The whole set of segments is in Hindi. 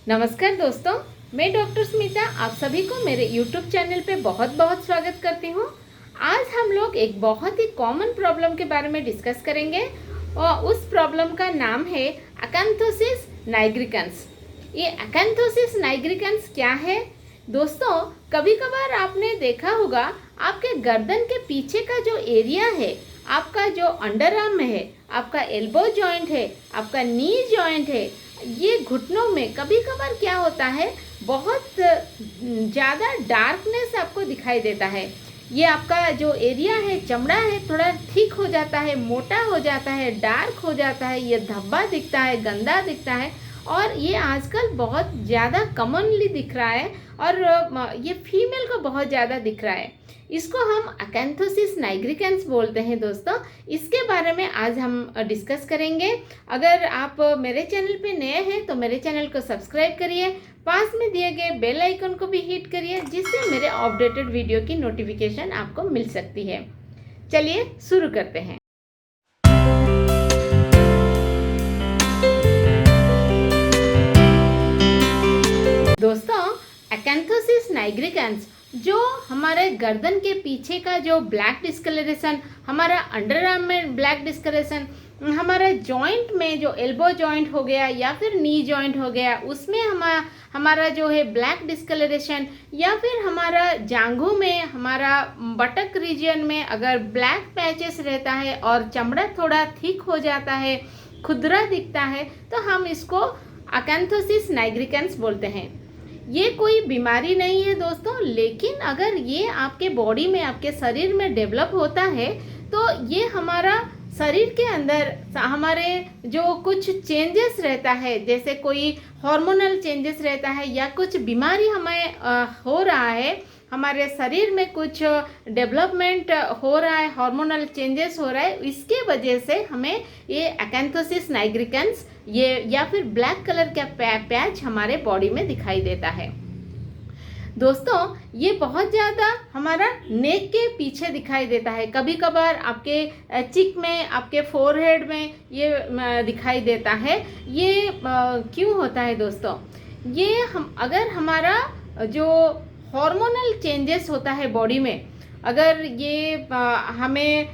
नमस्कार दोस्तों, मैं डॉक्टर स्मिता आप सभी को मेरे YouTube चैनल पे बहुत बहुत स्वागत करती हूँ। आज हम लोग एक बहुत ही कॉमन प्रॉब्लम के बारे में डिस्कस करेंगे और उस प्रॉब्लम का नाम है अकैंथोसिस नाइग्रिकन्स। ये अकैंथोसिस नाइग्रिकन्स क्या है दोस्तों? कभी कभार आपने देखा होगा आपके गर्दन के पीछे का जो एरिया है, आपका जो अंडर आर्म है, आपका एल्बो जॉइंट है, आपका नी जॉइंट है, ये घुटनों में कभी कभार क्या होता है, बहुत ज़्यादा डार्कनेस आपको दिखाई देता है। ये आपका जो एरिया है, चमड़ा है, थोड़ा थिक हो जाता है, मोटा हो जाता है, डार्क हो जाता है, ये धब्बा दिखता है, गंदा दिखता है और ये आजकल बहुत ज़्यादा कॉमनली दिख रहा है और ये फीमेल को बहुत ज़्यादा दिख रहा है। इसको हम अकैंथोसिस नाइग्रिकन्स बोलते हैं दोस्तों। इसके बारे में आज हम डिस्कस करेंगे। अगर आप मेरे चैनल पे नए हैं तो मेरे चैनल को सब्सक्राइब करिए, पास में दिए गए बेल आइकन को भी हिट करिए, जिससे मेरे अपडेटेड वीडियो की नोटिफिकेशन आपको मिल सकती है। चलिए शुरू करते हैं। दोस्तों, अकैंथोसिस नाइग्रिकन्स जो हमारे गर्दन के पीछे का जो ब्लैक डिस्कलरेशन, हमारा अंडर आर्म में ब्लैक डिस्कलरेशन, हमारा जॉइंट में जो एल्बो जॉइंट हो गया या फिर नी जॉइंट हो गया, उसमें हमारा जो है ब्लैक डिस्कलरेशन, या फिर हमारा जांघों में, हमारा बटक रीजन में अगर ब्लैक पैचेस रहता है और चमड़ा थोड़ा थिक हो जाता है, खुरदरा दिखता है, तो हम इसको अकैंथोसिस नाइग्रिकन्स बोलते हैं। ये कोई बीमारी नहीं है दोस्तों, लेकिन अगर ये आपके बॉडी में, आपके शरीर में डेवलप होता है तो ये हमारा शरीर के अंदर हमारे जो कुछ चेंजेस रहता है, जैसे कोई हार्मोनल चेंजेस रहता है या कुछ बीमारी हमें हो रहा है, हमारे शरीर में कुछ डेवलपमेंट हो रहा है, हार्मोनल चेंजेस हो रहा है, इसके वजह से हमें ये अकैंथोसिस नाइग्रिकन्स ये या फिर ब्लैक कलर का पैच हमारे बॉडी में दिखाई देता है। दोस्तों, ये बहुत ज़्यादा हमारा नेक के पीछे दिखाई देता है, कभी कभार आपके चिक में, आपके फोरहेड में ये दिखाई देता है। ये क्यों होता है दोस्तों? ये अगर हमारा जो हार्मोनल चेंजेस होता है बॉडी में, अगर ये हमें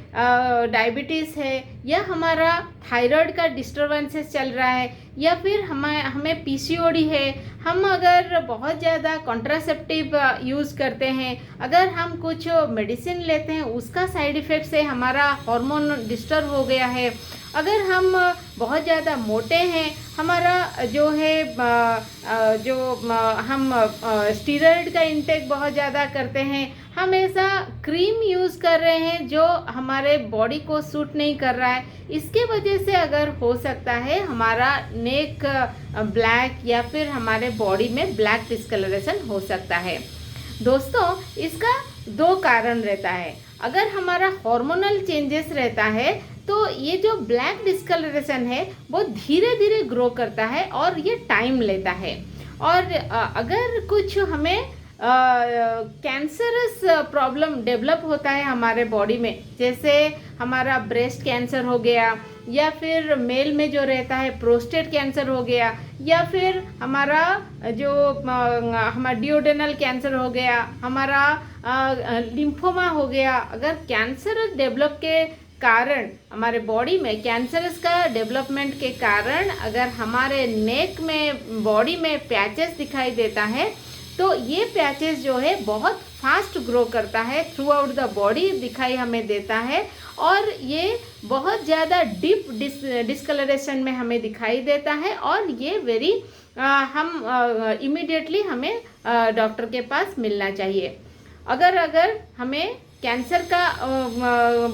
डायबिटीज़ है या हमारा थायराइड का डिस्टर्बेंसेस चल रहा है या फिर हमें पीसीओडी है, हम अगर बहुत ज़्यादा कॉन्ट्रासेप्टिव यूज़ करते हैं, अगर हम कुछ मेडिसिन लेते हैं, उसका साइड इफ़ेक्ट से हमारा हार्मोन डिस्टर्ब हो गया है, अगर हम बहुत ज़्यादा मोटे हैं, हमारा जो है हम स्टीरॉयड का इंटेक बहुत ज़्यादा करते हैं, हम ऐसा क्रीम यूज़ कर रहे हैं जो हमारे बॉडी को सूट नहीं कर रहा है, इसके वजह से अगर हो सकता है हमारा नेक ब्लैक या फिर हमारे बॉडी में ब्लैक डिस्कलरेशन हो सकता है। दोस्तों, इसका दो कारण रहता है। अगर हमारा हार्मोनल चेंजेस रहता है तो ये जो ब्लैक डिस्कलरेशन है वो धीरे धीरे ग्रो करता है और ये टाइम लेता है। और अगर कुछ हमें कैंसरस प्रॉब्लम डेवलप होता है हमारे बॉडी में, जैसे हमारा ब्रेस्ट कैंसर हो गया या फिर मेल में जो रहता है प्रोस्टेट कैंसर हो गया, या फिर हमारा जो हमारा डिओडेनल कैंसर हो गया, हमारा लिम्फोमा हो गया, अगर कैंसर डेवलप के कारण हमारे बॉडी में कैंसरस का डेवलपमेंट के कारण अगर हमारे नेक में, बॉडी में पैचेस दिखाई देता है, तो ये पैचेस जो है बहुत फास्ट ग्रो करता है, थ्रू आउट द बॉडी दिखाई हमें देता है और ये बहुत ज़्यादा डीप डिस्कलरेशन में हमें दिखाई देता है और ये हम इमीडिएटली हमें डॉक्टर के पास मिलना चाहिए। अगर हमें कैंसर का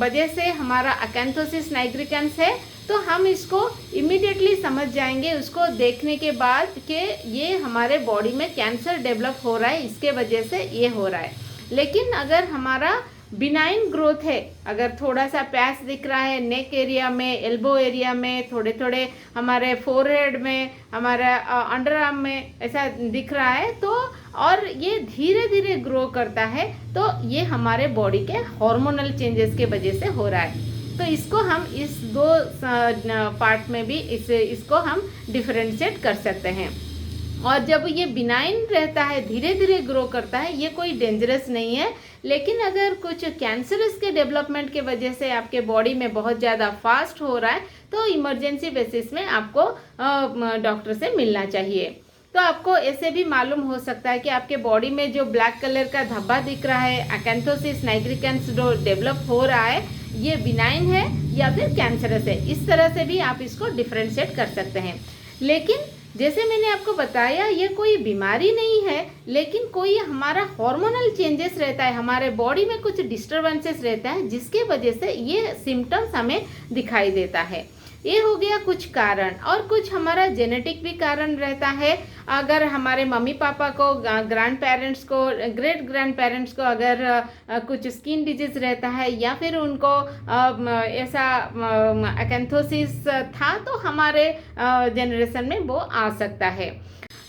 वजह से हमारा अकैंथोसिस नाइग्रिकन्स है तो हम इसको इमीडिएटली समझ जाएंगे, उसको देखने के बाद कि ये हमारे बॉडी में कैंसर डेवलप हो रहा है, इसके वजह से ये हो रहा है। लेकिन अगर हमारा बिनाइन ग्रोथ है, अगर थोड़ा सा पैच दिख रहा है नेक एरिया में, एल्बो एरिया में, थोड़े थोड़े हमारे फोरहेड में, हमारा अंडर आर्म में ऐसा दिख रहा है, तो और ये धीरे धीरे ग्रो करता है, तो ये हमारे बॉडी के हार्मोनल चेंजेस के वजह से हो रहा है। तो इसको हम इस दो पार्ट में भी इसको हम डिफरेंशिएट कर सकते हैं। और जब ये बिनाइन रहता है, धीरे धीरे ग्रो करता है, ये कोई डेंजरस नहीं है। लेकिन अगर कुछ कैंसरस के डेवलपमेंट के वजह से आपके बॉडी में बहुत ज़्यादा फास्ट हो रहा है तो इमरजेंसी बेसिस में आपको डॉक्टर से मिलना चाहिए। तो आपको ऐसे भी मालूम हो सकता है कि आपके बॉडी में जो ब्लैक कलर का धब्बा दिख रहा है, अकैंथोसिस नाइग्रिकेंस जो डेवलप हो रहा है, ये बिनाइन है या फिर कैंसरस है। इस तरह से भी आप इसको डिफ्रेंशिएट कर सकते हैं। लेकिन जैसे मैंने आपको बताया, ये कोई बीमारी नहीं है, लेकिन कोई हमारा हार्मोनल चेंजेस रहता है, हमारे बॉडी में कुछ डिस्टर्बेंसेस रहता है, जिसके वजह से ये सिम्टम्स हमें दिखाई देता है। ये हो गया कुछ कारण, और कुछ हमारा जेनेटिक भी कारण रहता है। अगर हमारे मम्मी पापा को, ग्रैंड पेरेंट्स को, ग्रेट ग्रैंड पेरेंट्स को अगर कुछ स्किन डिजीज रहता है या फिर उनको ऐसा अकैंथोसिस था तो हमारे जनरेशन में वो आ सकता है।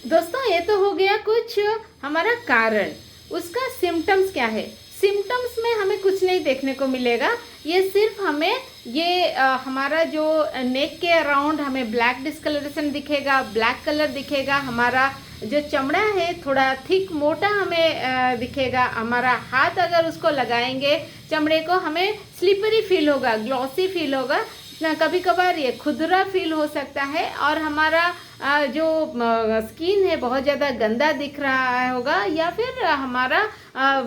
दोस्तों, ये तो हो गया कुछ हमारा कारण। उसका सिम्टम्स क्या है? सिम्टम्स में हमें कुछ नहीं देखने को मिलेगा। ये सिर्फ हमें ये हमारा जो नेक के अराउंड हमें ब्लैक डिस्कलरेशन दिखेगा, ब्लैक कलर दिखेगा, हमारा जो चमड़ा है थोड़ा थिक मोटा हमें दिखेगा। हमारा हाथ अगर उसको लगाएंगे चमड़े को, हमें स्लिपरी फील होगा, ग्लॉसी फील होगा, कभी कभार ये खुरदरा फील हो सकता है, और हमारा जो स्किन है बहुत ज़्यादा गंदा दिख रहा होगा, या फिर हमारा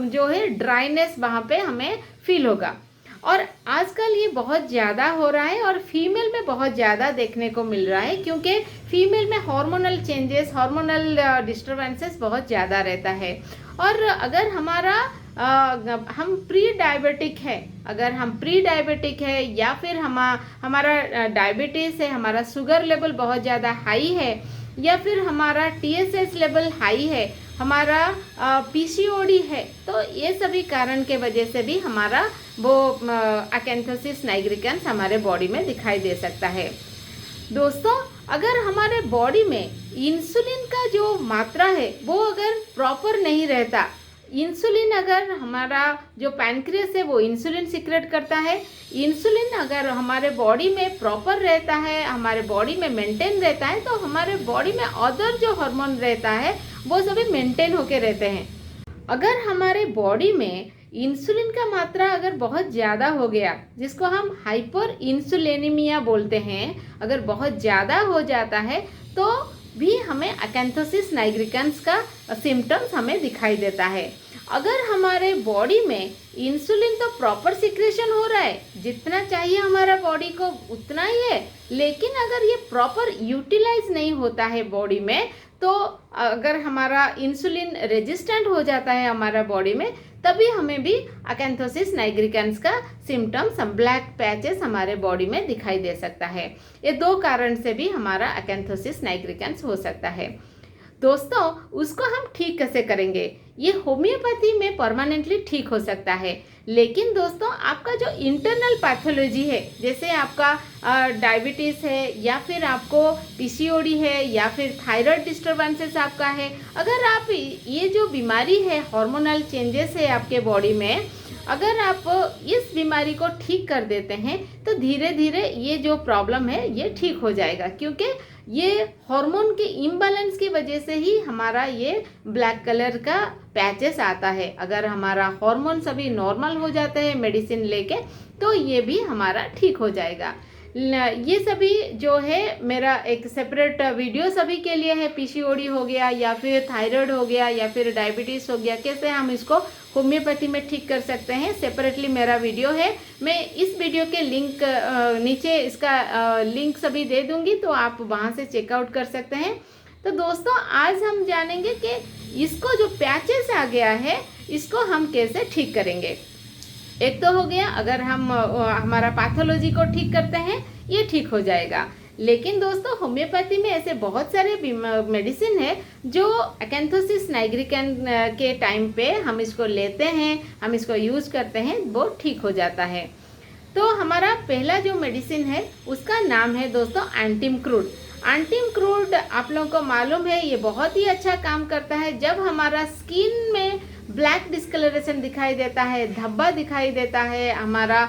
जो है ड्राइनेस वहाँ पे हमें फील होगा। और आजकल ये बहुत ज़्यादा हो रहा है और फीमेल में बहुत ज़्यादा देखने को मिल रहा है, क्योंकि फीमेल में हार्मोनल चेंजेस, हार्मोनल डिस्टर्बेंसेस बहुत ज़्यादा रहता है। और अगर हम प्री डायबिटिक है, अगर हम प्री डायबिटिक है या फिर हमारा डायबिटीज़ है, हमारा शुगर लेवल बहुत ज़्यादा हाई है, या फिर हमारा TSH लेवल हाई है, हमारा PCOD है, तो ये सभी कारण के वजह से भी हमारा वो अकैंथोसिस नाइग्रिकेंस हमारे बॉडी में दिखाई दे सकता है। दोस्तों, अगर हमारे बॉडी में इंसुलिन का जो मात्रा है वो अगर प्रॉपर नहीं रहता, इंसुलिन अगर हमारा जो पैनक्रियास है वो इंसुलिन सिक्रेट करता है, इंसुलिन अगर हमारे बॉडी में प्रॉपर रहता है, हमारे बॉडी में मेंटेन रहता है, तो हमारे बॉडी में अदर जो हार्मोन रहता है वो सभी मेंटेन होके रहते हैं। अगर हमारे बॉडी में इंसुलिन का मात्रा अगर बहुत ज़्यादा हो गया, जिसको हम हाइपर इंसुलिनेमिया बोलते हैं, अगर बहुत ज़्यादा हो जाता है तो भी हमें अकैंथोसिस नाइग्रिकेंस का सिम्टम्स हमें दिखाई देता है। अगर हमारे बॉडी में इंसुलिन तो प्रॉपर सिक्रेशन हो रहा है, जितना चाहिए हमारा बॉडी को उतना ही है, लेकिन अगर ये प्रॉपर यूटिलाइज नहीं होता है बॉडी में, तो अगर हमारा इंसुलिन रेजिस्टेंट हो जाता है हमारा बॉडी में, तभी हमें भी अकैंथोसिस नाइग्रिकेंस का सिम्टम्स, ब्लैक पैचेस हमारे बॉडी में दिखाई दे सकता है। ये दो कारण से भी हमारा अकैंथोसिस नाइग्रिकेंस हो सकता है। दोस्तों, उसको हम ठीक कैसे करेंगे? ये होम्योपैथी में परमानेंटली ठीक हो सकता है, लेकिन दोस्तों आपका जो इंटरनल पैथोलॉजी है, जैसे आपका डायबिटीज़ है, या फिर आपको PCOD है, या फिर थायराइड डिस्टर्बेंसेस आपका है, अगर आप ये जो बीमारी है, हार्मोनल चेंजेस है आपके बॉडी में, अगर आप इस बीमारी को ठीक कर देते हैं तो धीरे धीरे ये जो प्रॉब्लम है ये ठीक हो जाएगा, क्योंकि ये हार्मोन के इम्बैलेंस की वजह से ही हमारा ये ब्लैक कलर का पैचेस आता है। अगर हमारा हार्मोन सभी नॉर्मल हो जाते हैं मेडिसिन लेके, तो ये भी हमारा ठीक हो जाएगा। ये सभी जो है मेरा एक सेपरेट वीडियो सभी के लिए है। PCOD हो गया, या फिर थायराइड हो गया, या फिर डायबिटीज़ हो गया, कैसे हम इसको होम्योपैथी में ठीक कर सकते हैं, सेपरेटली मेरा वीडियो है। मैं इस वीडियो के लिंक नीचे इसका लिंक सभी दे दूंगी, तो आप वहाँ से चेकआउट कर सकते हैं। तो दोस्तों, आज हम जानेंगे कि इसको जो पैचेस आ गया है इसको हम कैसे ठीक करेंगे। एक तो हो गया, अगर हम हमारा पैथोलॉजी को ठीक करते हैं ये ठीक हो जाएगा। लेकिन दोस्तों, होम्योपैथी में ऐसे बहुत सारे मेडिसिन है जो अकैंथोसिस नाइग्रिकेंस के टाइम पे हम इसको लेते हैं, हम इसको यूज़ करते हैं, वो ठीक हो जाता है। तो हमारा पहला जो मेडिसिन है उसका नाम है दोस्तों एंटिमक्रूड। एंटिमक्रूड आप लोगों को मालूम है ये बहुत ही अच्छा काम करता है। जब हमारा स्किन में ब्लैक डिस्कलरेशन दिखाई देता है, धब्बा दिखाई देता है, हमारा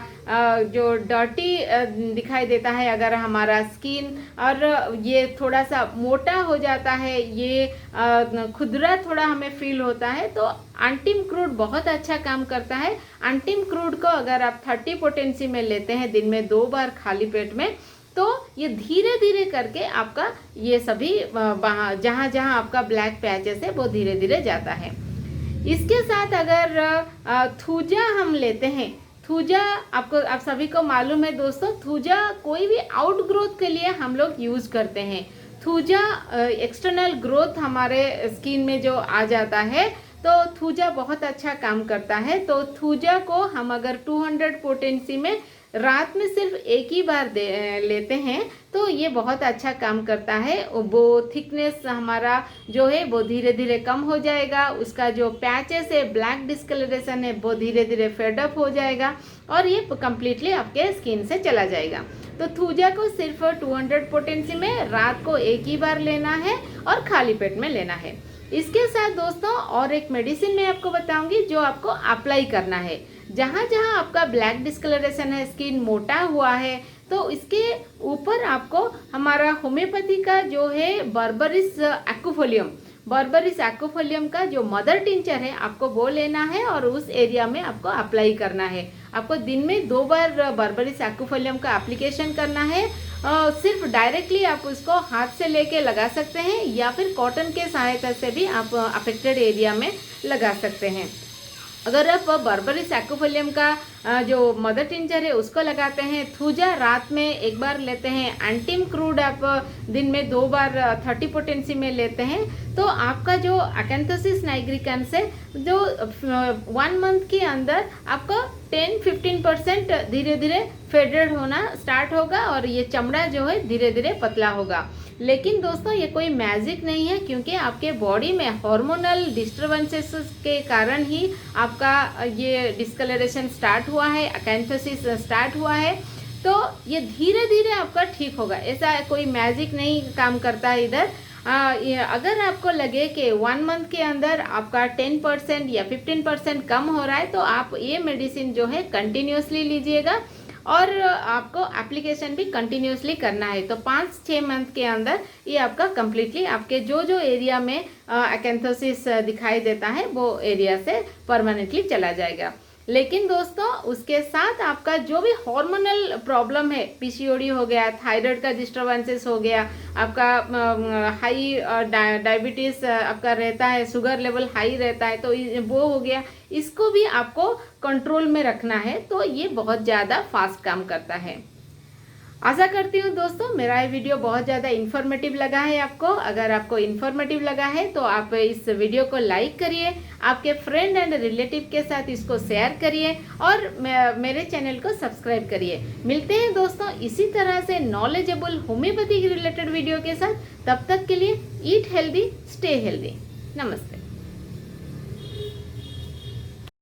जो डर्टी दिखाई देता है अगर हमारा स्किन, और ये थोड़ा सा मोटा हो जाता है, ये खुरदरा थोड़ा हमें फील होता है, तो अंटिम क्रूड बहुत अच्छा काम करता है। अंटिम क्रूड को अगर आप 30 पोटेंसी में लेते हैं दिन में 2 बार खाली पेट में, तो ये धीरे धीरे करके आपका ये सभी जहाँ जहाँ आपका ब्लैक पैचेस है वो धीरे धीरे जाता है। इसके साथ अगर थूजा हम लेते हैं, थूजा आप सभी को मालूम है दोस्तों, थूजा कोई भी आउट ग्रोथ के लिए हम लोग यूज़ करते हैं। थूजा एक्सटर्नल ग्रोथ हमारे स्किन में जो आ जाता है, तो थूजा बहुत अच्छा काम करता है। तो थूजा को हम अगर 200 पोटेंसी में रात में सिर्फ एक ही बार लेते हैं तो ये बहुत अच्छा काम करता है। वो थिकनेस हमारा जो है वो धीरे धीरे कम हो जाएगा, उसका जो पैचेस है, ब्लैक डिस्कलरेशन है, वो धीरे धीरे फेडअप हो जाएगा और ये कम्प्लीटली आपके स्किन से चला जाएगा। तो थूजा को सिर्फ 200 पोटेंसी में रात को एक ही बार लेना है और खाली पेट में लेना है। इसके साथ दोस्तों और एक मेडिसिन मैं आपको बताऊंगी जो आपको अप्लाई करना है। जहाँ जहाँ आपका ब्लैक डिस्कलरेशन है, स्किन मोटा हुआ है, तो इसके ऊपर आपको हमारा होम्योपैथी का जो है बर्बरिस एक्वोफोलियम का जो मदर टिंचर है आपको वो लेना है और उस एरिया में आपको अप्लाई करना है। आपको दिन में 2 बार बर्बरिस एक्वोफोलियम का एप्लीकेशन करना है। सिर्फ डायरेक्टली आप उसको हाथ से लेके लगा सकते हैं या फिर कॉटन के सहायता से भी आप अफेक्टेड एरिया में लगा सकते हैं। अगर आप बर्बरिस एक्वोफोलियम का जो मदर टिंचर है उसको लगाते हैं, थूजा रात में एक बार लेते हैं, एंटिम क्रूड आप दिन में 2 बार 30 पोटेंसी में लेते हैं, तो आपका जो अकैंथोसिस नाइग्रिकन्स है जो 1 मंथ के अंदर आपका 10-15% धीरे धीरे फेडेड होना स्टार्ट होगा और ये चमड़ा जो है धीरे धीरे पतला होगा। लेकिन दोस्तों ये कोई मैजिक नहीं है, क्योंकि आपके बॉडी में हार्मोनल डिस्टर्बेंसेस के कारण ही आपका ये डिस्कलरेशन स्टार्ट हुआ है, अकैंथोसिस स्टार्ट हुआ है। तो ये धीरे धीरे आपका ठीक होगा, ऐसा कोई मैजिक नहीं काम करता है इधर। अगर आपको लगे कि 1 मंथ के अंदर आपका 10% या 15% कम हो रहा है, तो आप ये मेडिसिन जो है कंटिन्यूसली लीजिएगा और आपको एप्लीकेशन भी कंटिन्यूसली करना है। तो 5-6 मंथ के अंदर ये आपका कम्प्लीटली आपके जो जो एरिया में अकैंथोसिस दिखाई देता है वो एरिया से परमानेंटली चला जाएगा। लेकिन दोस्तों उसके साथ आपका जो भी हार्मोनल प्रॉब्लम है, पीसीओडी हो गया, थायराइड का डिस्टर्बेंसेस हो गया, आपका हाई डायबिटीज़ आपका रहता है, शुगर लेवल हाई रहता है, तो वो हो गया, इसको भी आपको कंट्रोल में रखना है। तो ये बहुत ज़्यादा फास्ट काम करता है। आशा करती हूँ दोस्तों मेरा ये वीडियो बहुत ज़्यादा इन्फॉर्मेटिव लगा है आपको। अगर आपको इन्फॉर्मेटिव लगा है तो आप इस वीडियो को लाइक करिए, आपके फ्रेंड एंड रिलेटिव के साथ इसको शेयर करिए और मेरे चैनल को सब्सक्राइब करिए। मिलते हैं दोस्तों इसी तरह से नॉलेजेबल होम्योपैथी रिलेटेड वीडियो के साथ। तब तक के लिए ईट हेल्दी, स्टे हेल्दी। नमस्ते।